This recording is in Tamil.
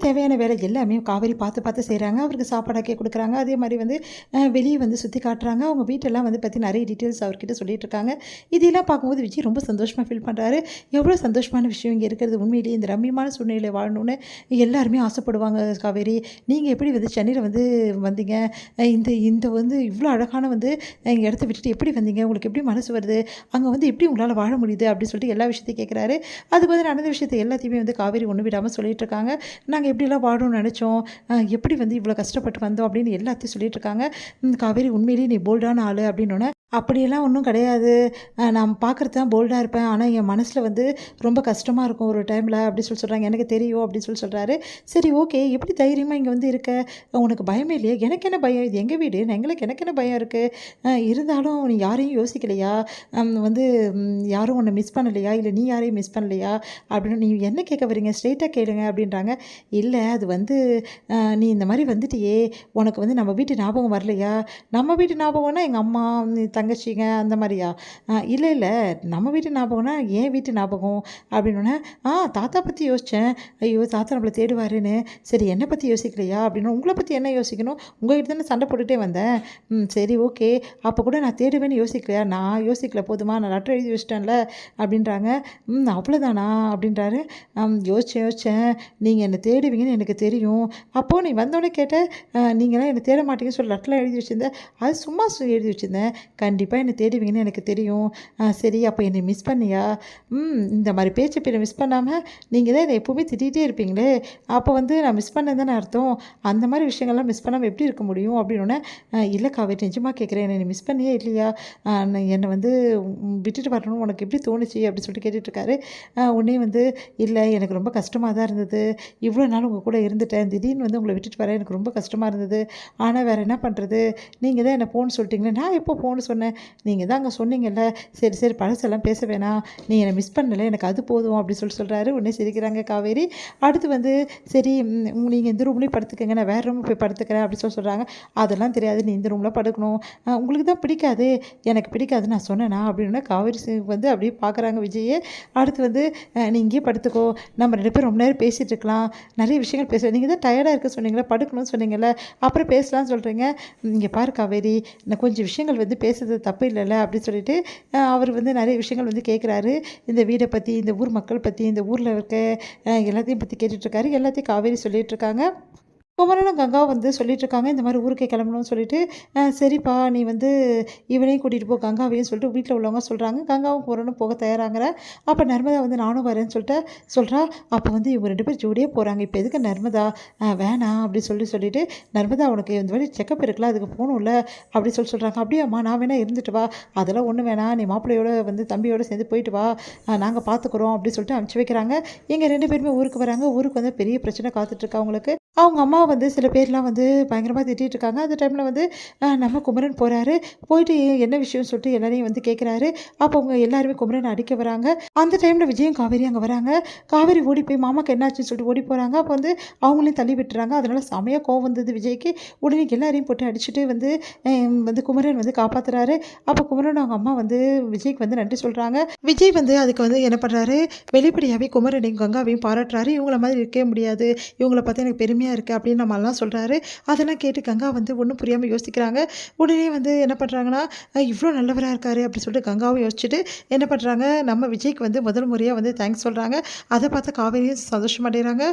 தேவையான வேலை எல்லாமே காவேரி பார்த்து பார்த்து செய்கிறாங்க. அவருக்கு சாப்பாடாக்கி கொடுக்குறாங்க. அதே மாதிரி வந்து வெளியே வந்து சுற்றி காட்டுறாங்க. அவங்க வீட்டெல்லாம் வந்து பற்றி நிறைய டீட்டெயில்ஸ் அவர்கிட்ட சொல்லிட்டு இருக்காங்க. இதெல்லாம் பார்க்கும்போது விஜய் ரொம்ப சந்தோஷமாக ஃபீல் பண்ணுறாரு. எவ்வளோ சந்தோஷமான விஷயம் இங்கே இருக்கிறது. உண்மையிலேயே இந்த ரம்மியமான சூழ்நிலையில் வாழணும்னு எல்லாருமே ஆசைப்படுவாங்க. காவேரி, நீங்கள் எப்படி வந்து சென்னையில் வந்து வந்தீங்க? இந்த இந்த வந்து இவ்வளோ அழகான வந்து எங்கள் இடத்த விட்டுட்டு எப்படி வந்தீங்க? உங்களுக்கு எப்படி மனசு வருது? அங்கே வந்து எப்படி உங்களால் வாழ முடியுது? அப்படின்னு சொல்லிட்டு எல்லா விஷயத்தையும் கேட்குறாரு. அதுக்கு வந்து நடந்த விஷயத்தை எல்லாத்தையுமே வந்து காவேரி ஒன்று விடாமல் சொல்லிட்டு இருக்காங்க. நாங்கள் எப்படிலாம் வாழணும்னு நினச்சோம், எப்படி வந்து இவ்வளோ கஷ்டப்பட்டு வந்தோம் அப்படின்னு எல்லாத்தையும் சொல்லிட்டு இருக்காங்க. காவேரி, உண்மையிலேயே நீ போல்டான ஆள் அப்படின்னோடனே, அப்படியெல்லாம் ஒன்றும் கிடையாது. நான் பார்க்குறது தான் போல்டாக இருப்பேன். ஆனால் என் மனசில் வந்து ரொம்ப கஷ்டமாக இருக்கும் ஒரு டைமில் அப்படி சொல்லி சொல்கிறாங்க. எனக்கு தெரியும் அப்படின்னு சொல்லி சொல்கிறாரு. சரி, ஓகே, எப்படி தைரியமாக இங்கே வந்து இருக்க? உனக்கு பயமே இல்லையா? எனக்கு என்ன பயம்? இது எங்கள் வீடு, எனக்கு என்ன பயம் இருக்குது? இருந்தாலும் நீ யாரையும் யோசிக்கலையா? வந்து யாரும் உன்னை மிஸ் பண்ணலையா? இல்லை நீ யாரையும் மிஸ் பண்ணலையா? அப்படின்னு நீ என்ன கேட்க வரீங்க? ஸ்ட்ரெயிட்டாக கேளுங்க அப்படின்றாங்க. இல்லை, அது வந்து நீ இந்த மாதிரி வந்துட்டியே, உனக்கு வந்து நம்ம வீட்டு ஞாபகம் வரலையா? நம்ம வீட்டு ஞாபகம்னா எங்கள் அம்மா, தங்கச்சிங்க அந்த மாதிரியா? இல்லை இல்லை, நம்ம வீட்டு ஞாபகம்னா என் வீட்டு ஞாபகம் அப்படின்னோடனே, தாத்தா பற்றி யோசித்தேன். ஐயோ, தாத்தா நம்மளை தேடுவாருன்னு. சரி, என்னை பற்றி யோசிக்கலையா அப்படின்னு. உங்களை பற்றி என்ன யோசிக்கணும்? உங்கள்கிட்ட தானே சண்டை போட்டுகிட்டே வந்தேன். சரி, ஓகே, அப்போ கூட நான் தேடுவேன்னு யோசிக்கலையா? நான் யோசிக்கல, போதுமா, நான் லெட்டர் எழுதி வச்சிட்டேன்ல அப்படின்றாங்க. அவ்வளோதானா அப்படின்றாரு. யோசித்தேன், நீங்கள் என்னை தேடுவீங்கன்னு எனக்கு தெரியும். அப்போது நீ வந்தோடனே கேட்ட, நீங்களாம் என்னை தேட மாட்டீங்கன்னு சொல்லி லெட்டர்லாம் எழுதி வச்சுருந்தேன். அது சும்மா எழுதி வச்சுருந்தேன். கண்டிப்பாக என்னை தேடுவீங்கன்னு எனக்கு தெரியும். சரி, அப்போ என்னை மிஸ் பண்ணியா? இந்த மாதிரி பேச்சு பேரை மிஸ் பண்ணாமல் நீங்கள் தான் என்னை எப்போவுமே திட்டிகிட்டே இருப்பீங்களே, அப்போ வந்து நான் மிஸ் பண்ணது தானே அர்த்தம். அந்த மாதிரி விஷயங்கள்லாம் மிஸ் பண்ணாமல் எப்படி இருக்க முடியும் அப்படின்னோடனே, இல்லை காவேரி, நிஜமாக கேட்குறேன், என்னை மிஸ் பண்ணியே இல்லையா? என்னை வந்து விட்டுட்டு வரணும் உனக்கு எப்படி தோணுச்சு அப்படின்னு சொல்லிட்டு கேட்டுட்ருக்காரு. உடனே வந்து, இல்லை, எனக்கு ரொம்ப கஷ்டமாக தான் இருந்தது. இவ்வளோ நாள் உங்கள் கூட இருந்துட்டேன், திடீர்னு வந்து உங்களை விட்டுட்டு வரேன், எனக்கு ரொம்ப கஷ்டமாக இருந்தது. ஆனால் வேறு என்ன பண்ணுறது? நீங்கள் தான் என்னை போன்னு சொல்லிட்டீங்களே. நான் எப்போ போன்னு சொன்னேன்? நீங்கள் தான் அங்கே சொன்னீங்கல்ல. சரி சரி, பழசெல்லாம் பேச வேணாம், நீ என்னை மிஸ் பண்ணலை, எனக்கு அது போதும் அப்படி சொல்கிறாரு. உடனே சிரிக்கிறாங்க காவேரி. அடுத்து வந்து, சரி, நீங்கள் இந்த ரூம்லேயும் படுத்துக்கங்க, நான் வேறு ரூமில் போய் படுத்துக்கிறேன் அப்படி சொல்கிறாங்க. அதெல்லாம் தெரியாது, நீ இந்த ரூமில் படுக்கணும், உங்களுக்கு தான் பிடிக்காது, எனக்கு பிடிக்காது நான் சொன்னேனா அப்படின்னா. காவேரி வந்து அப்படியே பார்க்குறாங்க விஜயே. அடுத்து வந்து, நீ இங்கேயே படுத்துக்கோ, நம்ம 2 பேரும் ரொம்ப நேரம் பேசிகிட்டு இருக்கலாம், நிறைய விஷயங்கள் பேசுகிறேன், நீங்கள் தான் டயர்டாக இருக்க சொன்னீங்களா, படுக்கணும்னு சொன்னீங்கல்ல, அப்புறம் பேசலாம்னு சொல்கிறீங்க. இங்கே பாரு காவேரி, நான் கொஞ்சம் விஷயங்கள் வந்து பேசுறது தப்பு இல்லைல்ல அப்படின்னு சொல்லிட்டு அவர் வந்து நிறைய விஷயங்கள் வந்து கேட்குறாரு. இந்த வீடை பற்றி, இந்த ஊர் மக்கள் பற்றி, இந்த ஊரில் இருக்க எல்லாத்தையும் பற்றி கேட்டுட்ருக்காரு. எல்லாத்தையும் காவேரி சொல்லிகிட்ருக்காங்க. குமரனும் கங்காவும் வந்து சொல்லிட்டுருக்காங்க, இந்த மாதிரி ஊருக்கே கிளம்பணும்னு சொல்லிட்டு. சரிப்பா, நீ வந்து இவனையும் கூட்டிகிட்டு போ, கங்காவையும் சொல்லிட்டு வீட்டில் உள்ளவங்க சொல்கிறாங்க. கங்காவும் குமரனும் போக தயாராகிற. அப்போ நர்மதா வந்து நானும் வரேன்னு சொல்லிட்டு சொல்கிறா. அப்போ வந்து இவங்க 2 பேர் ஜோடியாக போகிறாங்க. இப்போ எதுக்கு நர்மதா? வேணாம் அப்படி சொல்லிட்டு, நர்மதா உனக்கு இந்த மாதிரி செக்கப் இருக்குல்ல, அதுக்கு போகணும்ல அப்படி சொல்கிறாங்க. அப்படியாம்மா, நான் வேணா இருந்துட்டு வா, அதெல்லாம் ஒன்றும் வேணாம், நீ மாப்பிள்ளையோட வந்து தம்பியோடு சேர்ந்து போயிட்டு வா, நாங்கள் பார்த்துக்குறோம் அப்படி சொல்லிட்டு அனுப்பிச்சி வைக்கிறாங்க. இங்கே 2 பேருமே ஊருக்கு வராங்க. ஊருக்கு வந்து பெரிய பிரச்சனை காத்துட்ருக்கு அவங்களுக்கு. அவங்க அம்மா வந்து சில பேர்லாம் வந்து பயங்கரமாக திட்டிகிட்டு இருக்காங்க. அந்த டைமில் வந்து நம்ம குமரன் போகிறாரு. போயிட்டு என்ன விஷயம்னு சொல்லிட்டு எல்லாரையும் வந்து கேட்குறாரு. அப்போ அவங்க எல்லாருமே குமரனை அடிக்க வராங்க. அந்த டைமில் விஜயும் காவேரி அங்கே வராங்க. காவேரி ஓடி போய் மாமாக்கு என்னாச்சுன்னு சொல்லிட்டு ஓடி போகிறாங்க. அப்போ வந்து அவங்களையும் தள்ளி விட்டுறாங்க. அதனால் செமையாக கோவம் வந்தது விஜய்க்கு. உடனே எல்லாரையும் போட்டு அடிச்சுட்டு வந்து வந்து குமரன் வந்து காப்பாற்றுறாரு. அப்போ குமரன் அவங்க அம்மா வந்து விஜய்க்கு வந்து நன்றி சொல்கிறாங்க. விஜய் வந்து அதுக்கு வந்து என்ன பண்ணுறாரு, வெளிப்படையாகவே குமரனையும் கங்காவையும் பாராட்டுறாரு. இவங்கள மாதிரி இருக்கவே முடியாது, இவங்கள பார்த்து எனக்கு பெருமையாக இருக்குது அப்படின்னு நம்மளாம் சொல்கிறாரு. அதெல்லாம் கேட்டு கங்கா வந்து ஒன்றும் புரியாமல் யோசிக்கிறாங்க. உடனே வந்து என்ன பண்ணுறாங்கன்னா, இவ்வளோ நல்லவராக இருக்காரு அப்படின்னு சொல்லிட்டு கங்காவும் யோசிச்சுட்டு என்ன பண்ணுறாங்க, நம்ம விஜய்க்கு வந்து முதல் முறையாக வந்து தேங்க்ஸ் சொல்கிறாங்க. அதை பார்த்து காவேரியும் சந்தோஷமடைகிறாங்க.